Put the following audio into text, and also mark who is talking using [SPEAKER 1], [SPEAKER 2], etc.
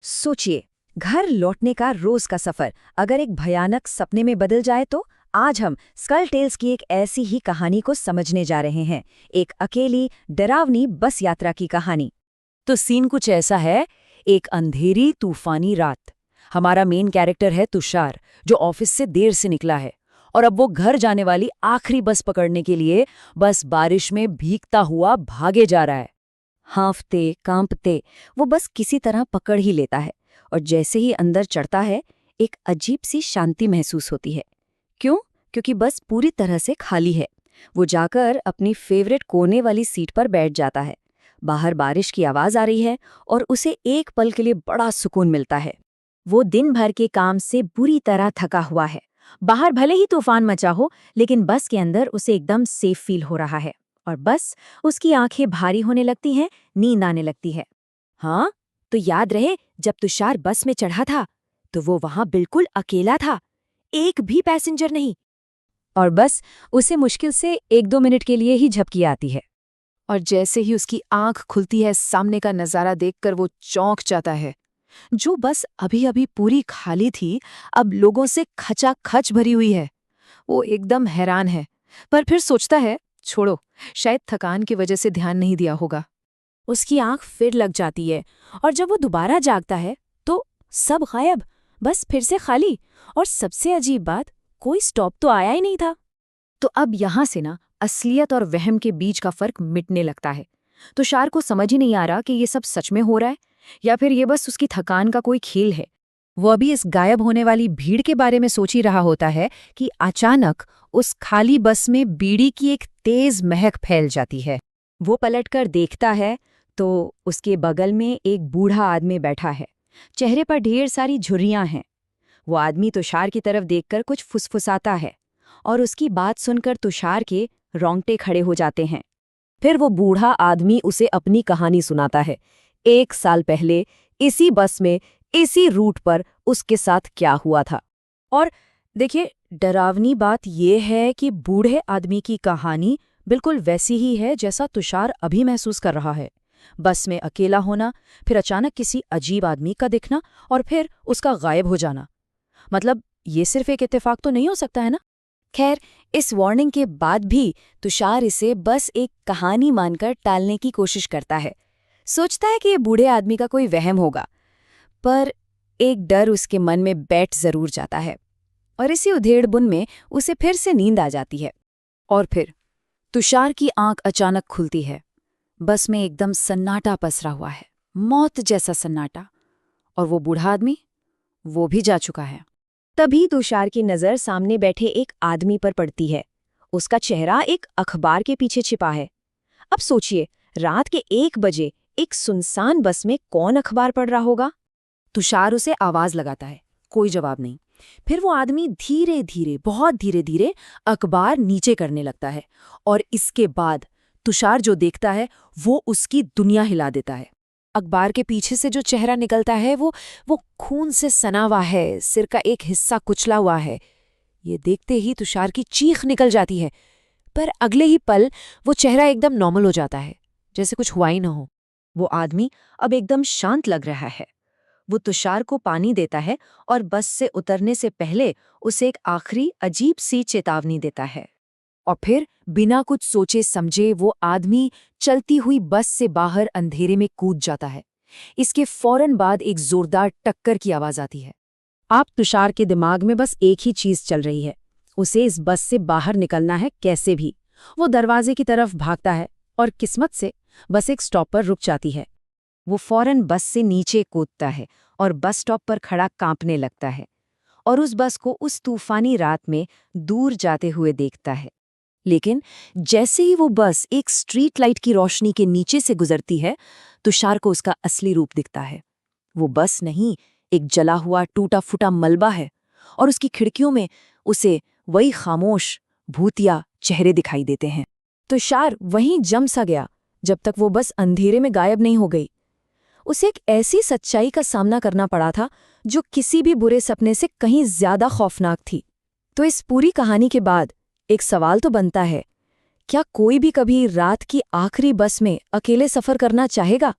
[SPEAKER 1] सोचिए, घर लौटने का रोज का सफर अगर एक भयानक सपने में बदल जाए तो। आज हम स्कल टेल्स की एक ऐसी ही कहानी को समझने जा रहे हैं। एक अकेली डरावनी बस यात्रा की कहानी।
[SPEAKER 2] तो सीन कुछ ऐसा है। एक अंधेरी तूफानी रात। हमारा मेन कैरेक्टर है तुषार, जो ऑफिस से देर से निकला है और अब वो घर जाने वाली आखिरी बस पकड़ने के लिए बस बारिश में भीगता हुआ भागे जा रहा है।
[SPEAKER 1] हाँफते कांपते वो बस किसी तरह पकड़ ही लेता है, और जैसे ही अंदर चढ़ता है एक अजीब सी शांति महसूस होती है। क्यों? क्योंकि बस पूरी तरह से खाली है। वो जाकर अपनी फेवरेट कोने वाली सीट पर बैठ जाता है। बाहर बारिश की आवाज आ रही है और उसे एक पल के लिए बड़ा सुकून मिलता है। वो दिन भर के काम से बुरी तरह थका हुआ है। बाहर भले ही तूफान मचा हो, लेकिन बस के अंदर उसे एकदम सेफ फील हो रहा है। और बस उसकी आंखें भारी होने लगती हैं, नींद आने लगती है। हाँ, तो याद रहे, जब तुषार बस में चढ़ा था तो वो वहां बिल्कुल अकेला था, एक भी पैसेंजर नहीं। और बस उसे मुश्किल से 1-2 मिनट के लिए ही झपकी आती है।
[SPEAKER 2] और जैसे ही उसकी आंख खुलती है, सामने का नजारा देखकर वो चौंक जाता है। जो बस अभी अभी पूरी खाली थी, अब लोगों से खचाखच भरी हुई है। वो एकदम हैरान है, पर फिर सोचता है, छोड़ो, शायद थकान की वजह से ध्यान नहीं दिया होगा।
[SPEAKER 1] उसकी आंख फिर लग जाती है, और जब वो दोबारा जागता है तो सब गायब, बस फिर से खाली। और सबसे अजीब बात, कोई स्टॉप तो आया ही नहीं था। तो अब यहां से ना असलियत और वहम के बीच का फर्क मिटने लगता है। तुषार को समझ ही नहीं आ रहा कि ये सब सच में हो रहा है या फिर ये बस उसकी थकान का कोई खेल है। वो अभी इस गायब होने वाली भीड़ के बारे में सोच ही रहा होता है कि अचानक उस खाली बस में बीड़ी की एक तेज महक फैल जाती है। वो पलटकर देखता है तो उसके बगल में एक बूढ़ा आदमी बैठा है। चेहरे पर ढेर सारी झुर्रियां हैं। वो आदमी तुषार की तरफ देखकर कुछ फुसफुसाता है, और उसकी बात सुनकर तुषार के रोंगटे खड़े हो जाते हैं। फिर वो बूढ़ा आदमी उसे अपनी कहानी सुनाता है। 1 साल पहले इसी बस में, इसी रूट पर उसके साथ क्या हुआ था। और देखिए, डरावनी बात यह है कि बूढ़े आदमी की कहानी बिल्कुल वैसी ही है जैसा तुषार अभी महसूस कर रहा है। बस में अकेला होना, फिर अचानक किसी अजीब आदमी का दिखना, और फिर उसका गायब हो जाना। मतलब ये सिर्फ एक इत्तेफाक तो नहीं हो सकता है ना। खैर, इस वार्निंग के बाद भी तुषार इसे बस एक कहानी मानकर टालने की कोशिश करता है। सोचता है कि ये बूढ़े आदमी का कोई वहम होगा, पर एक डर उसके मन में बैठ जरूर जाता है, और इसी उधेड़बुन में उसे फिर से नींद आ जाती है। और फिर तुषार की आंख अचानक खुलती है। बस में एकदम सन्नाटा पसरा हुआ है, मौत जैसा सन्नाटा। और वो बूढ़ा आदमी, वो भी जा चुका है। तभी तुषार की नजर सामने बैठे एक आदमी पर पड़ती है। उसका चेहरा एक अखबार के पीछे छिपा है। अब सोचिए, रात के 1 बजे एक सुनसान बस में कौन अखबार पढ़ रहा होगा। तुषार उसे आवाज लगाता है, कोई जवाब नहीं। फिर वो आदमी धीरे धीरे, बहुत धीरे धीरे अखबार नीचे करने लगता है, और इसके बाद तुषार जो देखता है वो उसकी दुनिया हिला देता है। अखबार के पीछे से जो चेहरा निकलता है वो खून से सना हुआ है, सिर का एक हिस्सा कुचला हुआ है। ये देखते ही तुषार की चीख निकल जाती है, पर अगले ही पल वो चेहरा एकदम नॉर्मल हो जाता है, जैसे कुछ हुआ ही न हो। वो आदमी अब एकदम शांत लग रहा है। वो तुषार को पानी देता है और बस से उतरने से पहले उसे एक आखिरी अजीब सी चेतावनी देता है। और फिर बिना कुछ सोचे समझे वो आदमी चलती हुई बस से बाहर अंधेरे में कूद जाता है। इसके फौरन बाद एक जोरदार टक्कर की आवाज आती है। आप तुषार के दिमाग में बस एक ही चीज चल रही है, उसे इस बस से बाहर निकलना है कैसे भी। वो दरवाजे की तरफ भागता है, और किस्मत से बस एक स्टॉप पर रुक जाती है। वो फौरन बस से नीचे कूदता है और बस स्टॉप पर खड़ा कांपने लगता है, और उस बस को उस तूफानी रात में दूर जाते हुए देखता है। लेकिन जैसे ही वो बस एक स्ट्रीट लाइट की रोशनी के नीचे से गुजरती है, तुषार को उसका असली रूप दिखता है। वो बस नहीं, एक जला हुआ टूटा फूटा मलबा है, और उसकी खिड़कियों में उसे वही खामोश भूतिया चेहरे दिखाई देते हैं। तुषार वहीं जम सा गया जब तक वो बस अंधेरे में गायब नहीं हो गई। उसे एक ऐसी सच्चाई का सामना करना पड़ा था जो किसी भी बुरे सपने से कहीं ज्यादा खौफनाक थी। तो इस पूरी कहानी के बाद एक सवाल तो बनता है, क्या कोई भी कभी रात की आखिरी बस में अकेले सफर करना चाहेगा?